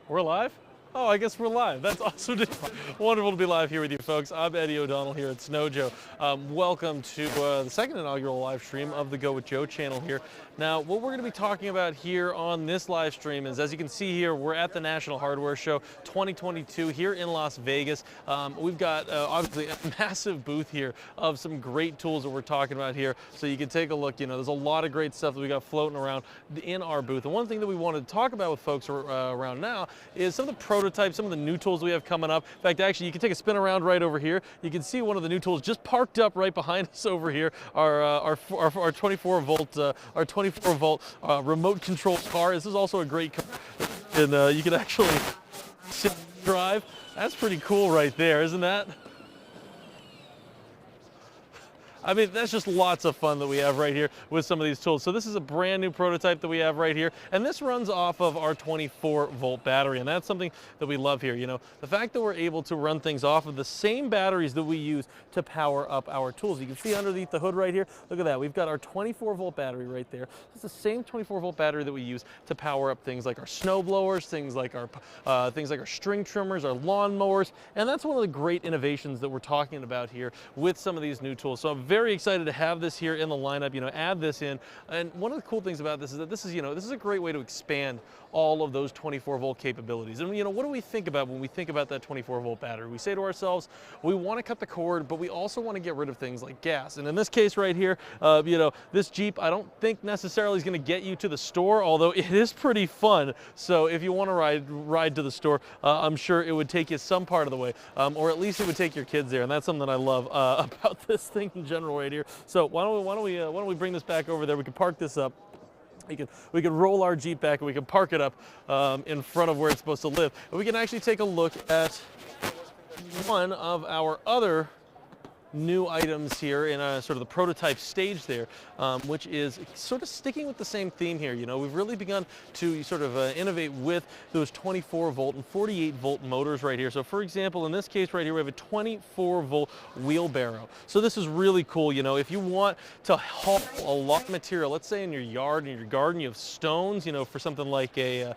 We're live? Oh, I guess we're live. That's awesome. Wonderful to be live here with you folks. I'm Eddie O'Donnell here at Snow Joe. Welcome to the second inaugural live stream of the Go With Joe channel here. Now, what we're going to be talking about here on this live stream is, as you can see here, we're at the National Hardware Show 2022 here in Las Vegas. We've got obviously a massive booth here of some great tools that we're talking about here. So you can take a look. You know, there's a lot of great stuff that we got floating around in our booth. And one thing that we wanted to talk about with folks around now is some of the prototypes, some of the new tools we have coming up. In fact, actually, you can take a spin around right over here. You can see one of the new tools just parked up right behind us over here. Our 24 volt remote control car. This is also a great car, and you can actually sit and drive. That's pretty cool right there, isn't that? I mean, that's just lots of fun that we have right here with some of these tools. So this is a brand new prototype that we have right here, and this runs off of our 24 volt battery, and that's something that we love here. You know, the fact that we're able to run things off of the same batteries that we use to power up our tools. You can see underneath the hood right here, look at that. We've got our 24 volt battery right there. It's the same 24 volt battery that we use to power up things like our snow blowers, things like our string trimmers, our lawn mowers, and that's one of the great innovations that we're talking about here with some of these new tools. So I'm very excited to have this here in the lineup, you know, add this in. And one of the cool things about this is that this is a great way to expand all of those 24 volt capabilities. And you know, what do we think about when we think about that 24 volt battery? We say to ourselves, we want to cut the cord, but we also want to get rid of things like gas. And in this case right here, you know, this Jeep, I don't think necessarily is going to get you to the store, although it is pretty fun. So if you want to ride to the store, I'm sure it would take you some part of the way, or at least it would take your kids there. And that's something that I love about this thing in general right here. So why don't we bring this back over there? We can park this up. We can roll our Jeep back and we can park it up in front of where it's supposed to live. And we can actually take a look at one of our other new items here in a sort of the prototype stage there, which is sort of sticking with the same theme here. You know, we've really begun to sort of innovate with those 24 volt and 48 volt motors right here. So for example, in this case right here, we have a 24 volt wheelbarrow. So this is really cool. You know, if you want to haul a lot of material, let's say in your yard, in your garden, you have stones, you know, for something like a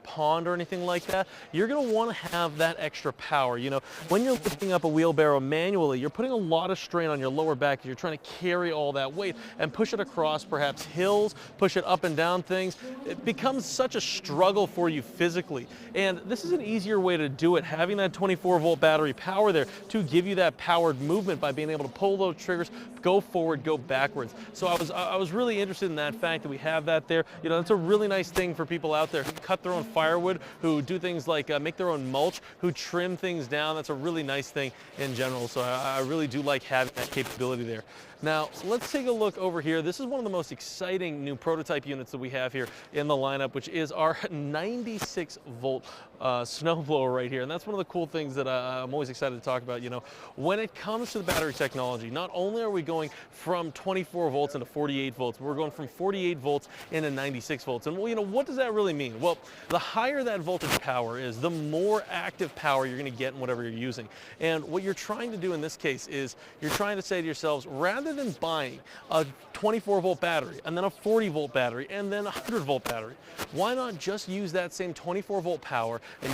pond or anything like that, you're going to want to have that extra power. You know, when you're lifting up a wheelbarrow manually, you're putting a lot of strain on your lower back. You're trying to carry all that weight and push it across perhaps hills, push it up and down things. It becomes such a struggle for you physically. And this is an easier way to do it, having that 24 volt battery power there to give you that powered movement by being able to pull those triggers, go forward, go backwards. So I was really interested in that fact that we have that there. You know, it's a really nice thing for people out there who cut their own firewood, who do things like make their own mulch, who trim things down. That's a really nice thing in general. So I really do like having that capability there. Now, let's take a look over here. This is one of the most exciting new prototype units that we have here in the lineup, which is our 96 volt snowblower right here. And that's one of the cool things that I'm always excited to talk about. You know, when it comes to the battery technology, not only are we going from 24 volts into 48 volts, but we're going from 48 volts into 96 volts. And you know, what does that really mean? Well, the higher that voltage power is, the more active power you're going to get in whatever you're using. And what you're trying to do in this case is you're trying to say to yourselves, rather than buying a 24 volt battery and then a 40 volt battery and then a 100 volt battery, why not just use that same 24 volt power and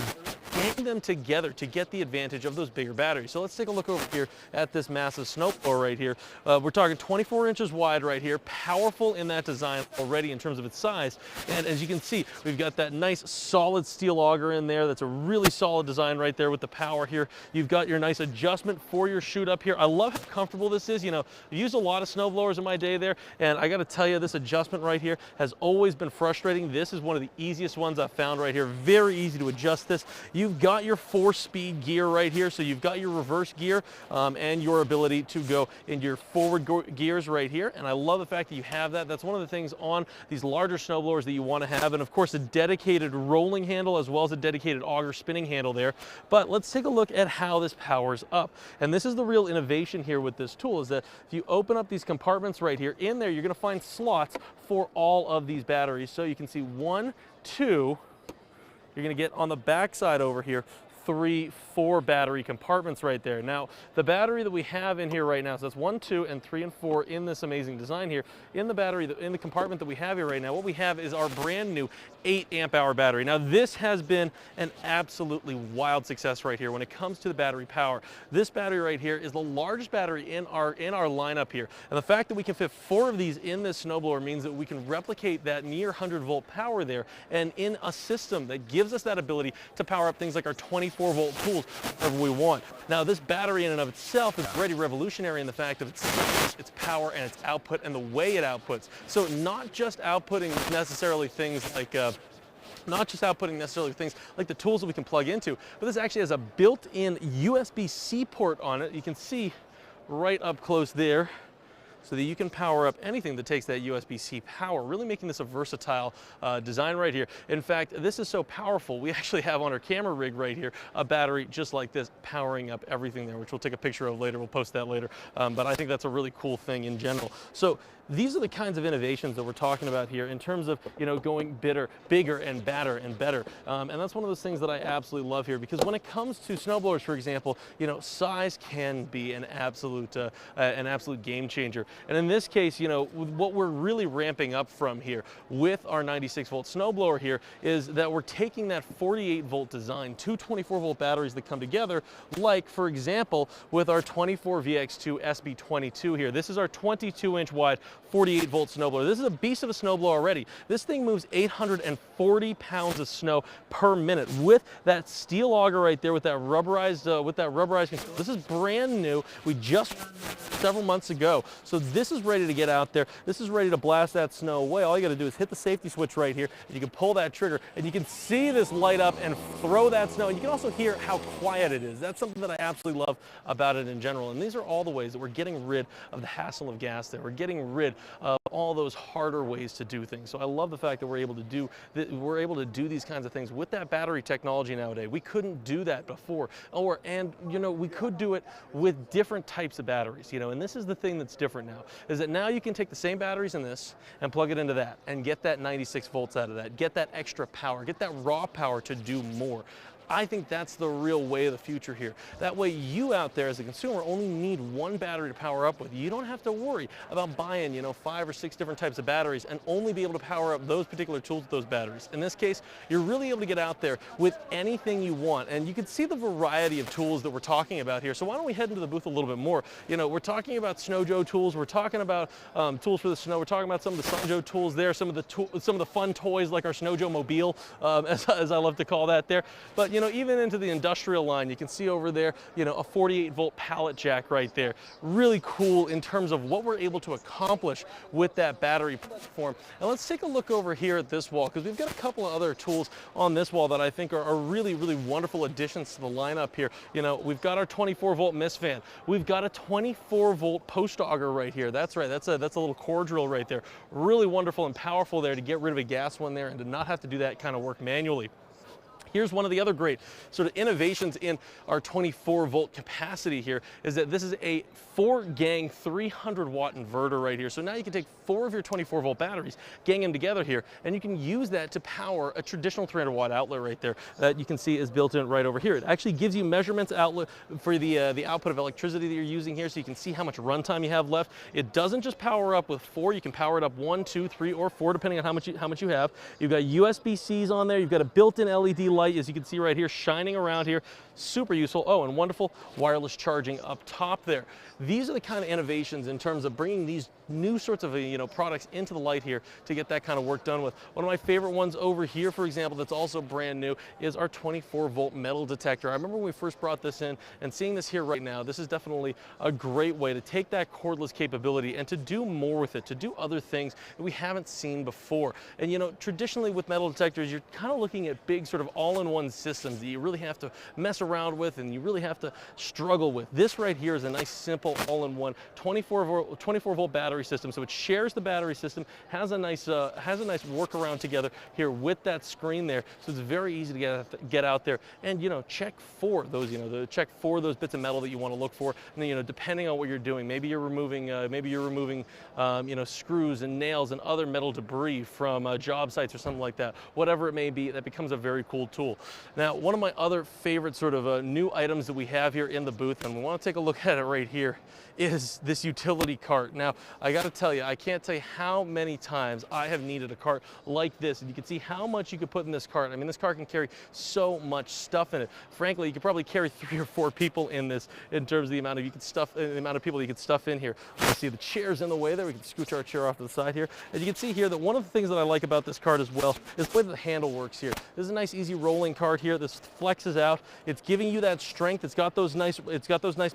gang them together to get the advantage of those bigger batteries? So let's take a look over here at this massive snowblower right here. We're talking 24 inches wide right here, powerful in that design already in terms of its size. And as you can see, we've got that nice solid steel auger in there. That's a really solid design right there with the power here. You've got your nice adjustment for your chute up here. I love how comfortable this is. You know, I've used a lot of snowblowers in my day there, and I got to tell you, this adjustment right here has always been frustrating. This is one of the easiest ones I've found right here. Very easy to adjust this. You've got your 4-speed gear right here, so you've got your reverse gear and your ability to go into your forward gears right here. And I love the fact that you have that. That's one of the things on these larger snowblowers that you want to have. And of course, a dedicated rolling handle as well as a dedicated auger spinning handle there. But let's take a look at how this powers up. And this is the real innovation here with this tool, is that if you open up these compartments right here, in there you're going to find slots for all of these batteries. So you can see 1, 2, you're going to get on the back side over here 3, 4 battery compartments right there. Now, the battery that we have in here right now, so that's 1, 2, and 3, and 4 in this amazing design here. In the battery, in the compartment that we have here right now, what we have is our brand new 8 amp hour battery. Now, this has been an absolutely wild success right here when it comes to the battery power. This battery right here is the largest battery in our lineup here. And the fact that we can fit 4 of these in this snowblower means that we can replicate that near 100-volt power there, and in a system that gives us that ability to power up things like our 24-volt tools wherever we want. Now, this battery in and of itself is already revolutionary in the fact of its power and its output and the way it outputs. So not just outputting necessarily things like the tools that we can plug into, but this actually has a built-in USB-C port on it. You can see right up close there, so that you can power up anything that takes that USB-C power, really making this a versatile design right here. In fact, this is so powerful, we actually have on our camera rig right here a battery just like this powering up everything there, which we'll take a picture of later. We'll post that later. But I think that's a really cool thing in general. So these are the kinds of innovations that we're talking about here in terms of, going bigger and badder and better. And that's one of those things that I absolutely love here, because when it comes to snowblowers, for example, size can be an absolute game changer. And in this case, what we're really ramping up from here with our 96-volt snowblower here is that we're taking that 48-volt design, 2 24-volt batteries that come together, like, for example, with our 24VX2 SB22 here. This is our 22-inch wide 48-volt snowblower. This is a beast of a snowblower already. This thing moves 840 pounds of snow per minute with that steel auger right there, with that rubberized control. This is brand new. We just several months ago. So this is ready to get out there. This is ready to blast that snow away. All you got to do is hit the safety switch right here, and you can pull that trigger, and you can see this light up and throw that snow. And you can also hear how quiet it is. That's something that I absolutely love about it in general. And these are all the ways that we're getting rid of the hassle of gas there. We're getting rid of all those harder ways to do things. So I love the fact that we're able to do these kinds of things with that battery technology nowadays. We couldn't do that before. We could do it with different types of batteries, and this is the thing that's different now, is that now you can take the same batteries in this and plug it into that and get that 96 volts out of that, get that extra power, get that raw power to do more. I think that's the real way of the future here. That way you out there as a consumer only need one battery to power up with. You don't have to worry about buying, 5 or 6 different types of batteries and only be able to power up those particular tools with those batteries. In this case, you're really able to get out there with anything you want. And you can see the variety of tools that we're talking about here. So why don't we head into the booth a little bit more? We're talking about Snow Joe tools. We're talking about tools for the snow. We're talking about some of the Sun Joe tools there, some of the fun toys like our Snow Joe Mobile, as I love to call that there. But even into the industrial line, you can see over there, a 48-volt pallet jack right there. Really cool in terms of what we're able to accomplish with that battery platform. And let's take a look over here at this wall, because we've got a couple of other tools on this wall that I think are really, really wonderful additions to the lineup here. We've got our 24-volt mist fan. We've got a 24-volt post auger right here. That's right. That's a little core drill right there. Really wonderful and powerful there to get rid of a gas one there and to not have to do that kind of work manually. Here's one of the other great sort of innovations in our 24-volt capacity here, is that this is a 4-gang 300-watt inverter right here. So now you can take 4 of your 24-volt batteries, gang them together here, and you can use that to power a traditional 300-watt outlet right there that you can see is built in right over here. It actually gives you measurements outlet for the output of electricity that you're using here, so you can see how much runtime you have left. It doesn't just power up with 4. You can power it up 1, 2, 3, or 4, depending on how much you have. You've got USB-Cs on there. You've got a built-in LED light, as you can see right here, shining around here. Super useful. Oh, and wonderful wireless charging up top there. These are the kind of innovations in terms of bringing these new sorts of products into the light here to get that kind of work done with. One of my favorite ones over here, for example, that's also brand new is our 24-volt metal detector. I remember when we first brought this in, and seeing this here right now, this is definitely a great way to take that cordless capability and to do more with it, to do other things that we haven't seen before. And traditionally with metal detectors, you're kind of looking at big sort of all-in-one systems that you really have to mess around with and you really have to struggle with. This right here is a nice, simple, all-in-one 24-volt battery system. So it shares the battery system, has a nice workaround together here with that screen there. So it's very easy to get out there and check for those those bits of metal that you want to look for. And then depending on what you're doing, maybe you're removing screws and nails and other metal debris from job sites or something like that. Whatever it may be, that becomes a very cool tool. Now, one of my other favorite sort of new items that we have here in the booth, and we want to take a look at it right here, is this utility cart. Now, I got to tell you, I can't tell you how many times I have needed a cart like this, and you can see how much you could put in this cart. I mean, this cart can carry so much stuff in it. Frankly, you could probably carry 3 or 4 people in this in terms of the amount of the amount of people you could stuff in here. You can see the chair's in the way there. We can scooch our chair off to the side here. And you can see here that one of the things that I like about this cart as well is the way the handle works here. This is a nice, easy rolling cart here. This flexes out. It's giving you that strength. It's got those nice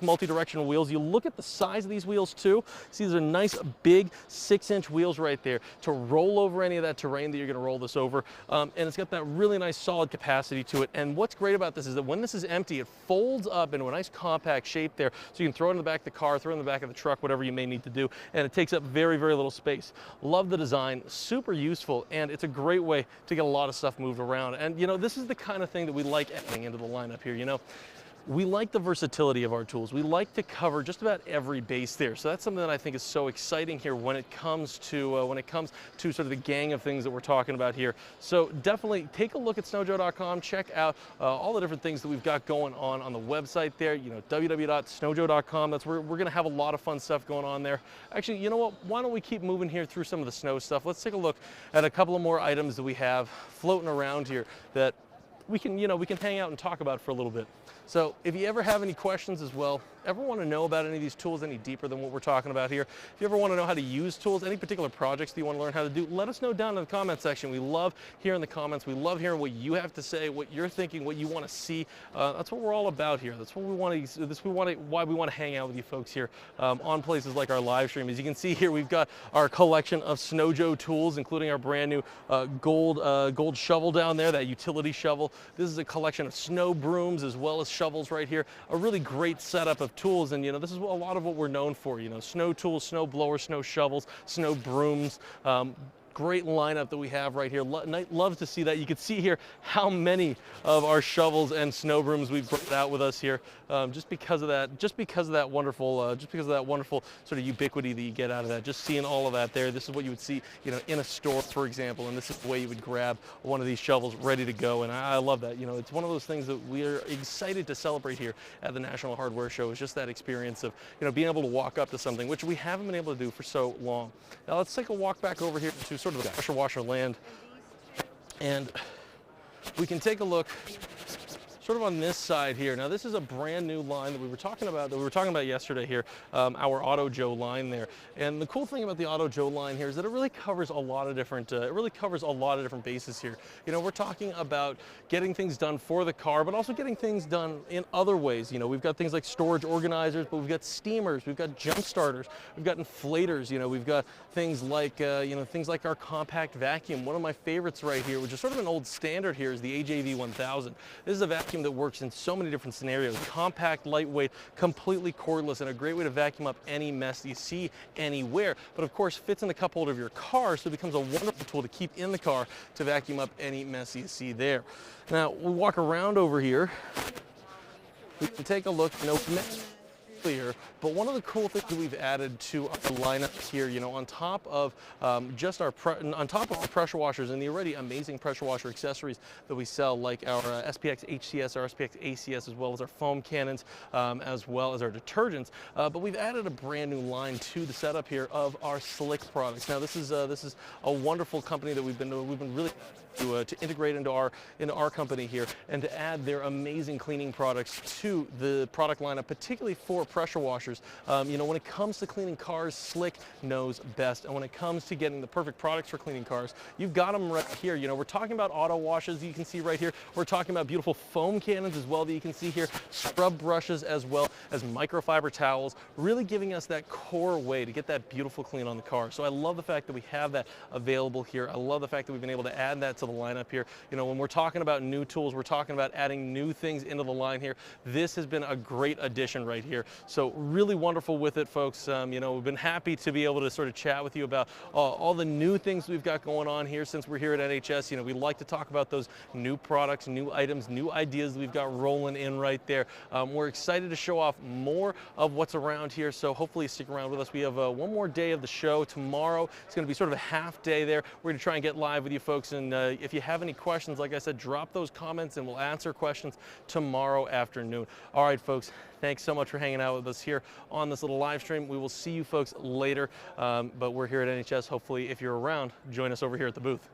multi-directional wheels. You look at the size of these wheels too. See, these are nice, big 6-inch wheels right there to roll over any of that terrain that you're going to roll this over. And it's got that really nice, solid capacity to it. And what's great about this is that when this is empty, it folds up into a nice compact shape there, so you can throw it in the back of the car, throw it in the back of the truck, whatever you may need to do, and it takes up very, very little space. Love the design, super useful, and it's a great way to get a lot of stuff moved around. And you know, this is the kind of thing that we like adding into the lineup here. You know, we like the versatility of our tools. We like to cover just about every base there. So that's something that I think is so exciting here when it comes to sort of the gang of things that we're talking about here. So definitely take a look at snowjoe.com. Check out all the different things that we've got going on the website there. You know, www.snowjoe.com. That's where we're going to have a lot of fun stuff going on there. Actually, you know what? Why don't we keep moving here through some of the snow stuff? Let's take a look at a couple of more items that we have floating around here that we can hang out and talk about for a little bit. So if you ever have any questions as well, ever want to know about any of these tools any deeper than what we're talking about here, if you ever want to know how to use tools, any particular projects that you want to learn how to do, let us know down in the comment section. We love hearing the comments. We love hearing what you have to say, what you're thinking, what you want to see. That's what we're all about here. That's what we want to. Why we want to hang out with you folks here on places like our live stream. As you can see here, we've got our collection of Snow Joe tools, including our brand new gold shovel down there, that utility shovel. This is a collection of snow brooms as well as shovels right here. A really great setup of tools, and you know, this is a lot of what we're known for. You know, snow tools, snow blowers, snow shovels, snow brooms. Great lineup that we have right here. Love to see that. You can see here how many of our shovels and snow brooms we've brought out with us here, just because of that wonderful sort of ubiquity that you get out of that. Just seeing all of that there. This is what you would see, you know, in a store, for example, and this is the way you would grab one of these shovels ready to go. And I love that. You know, it's one of those things that we're excited to celebrate here at the National Hardware Show. Is just that experience of, you know, being able to walk up to something which we haven't been able to do for so long. Now let's take a walk back over here to sort of the pressure washer land, and we can take a look sort of on this side here. Now this is a brand new line that we were talking about yesterday here, our Auto Joe line there. And the cool thing about the Auto Joe line here is that it really covers a lot of different bases here. You know, we're talking about getting things done for the car, but also getting things done in other ways. You know, we've got things like storage organizers, but we've got steamers, we've got jump starters, we've got inflators. You know, we've got things like our compact vacuum. One of my favorites right here, which is sort of an old standard here, is the AJV 1000. This is a vacuum that works in so many different scenarios. Compact, lightweight, completely cordless, and a great way to vacuum up any mess that you see anywhere. But of course, fits in the cup holder of your car, so it becomes a wonderful tool to keep in the car to vacuum up any mess you see there. Now, we'll walk around over here. We can take a look. No mess here, but one of the cool things that we've added to our lineup here, you know, on top of our pressure washers and the already amazing pressure washer accessories that we sell, like our SPX HCS, our SPX ACS, as well as our foam cannons, as well as our detergents. But we've added a brand new line to the setup here of our Slick products. Now, this is a wonderful company that we've been really to integrate into our company here, and to add their amazing cleaning products to the product lineup, particularly for pressure washers. You know, when it comes to cleaning cars, Slick knows best, and when it comes to getting the perfect products for cleaning cars, you've got them right here. You know, we're talking about auto washes, you can see right here. We're talking about beautiful foam cannons as well that you can see here, scrub brushes, as well as microfiber towels, really giving us that core way to get that beautiful clean on the car. So I love the fact that we have that available here. I love the fact that we've been able to add that to the lineup here. You know, when we're talking about new tools, we're talking about adding new things into the line here. This has been a great addition right here. So really wonderful with it, folks. You know, we've been happy to be able to sort of chat with you about all the new things we've got going on here since we're here at NHS. You know, we like to talk about those new products, new items, new ideas that we've got rolling in right there. We're excited to show off more of what's around here, so hopefully stick around with us. We have one more day of the show tomorrow. It's going to be sort of a half day there. We're going to try and get live with you folks and if you have any questions, like I said, drop those comments and we'll answer questions tomorrow afternoon. All right, folks, thanks so much for hanging out with us here on this little live stream. We will see you folks later, but we're here at NHS. Hopefully, if you're around, join us over here at the booth.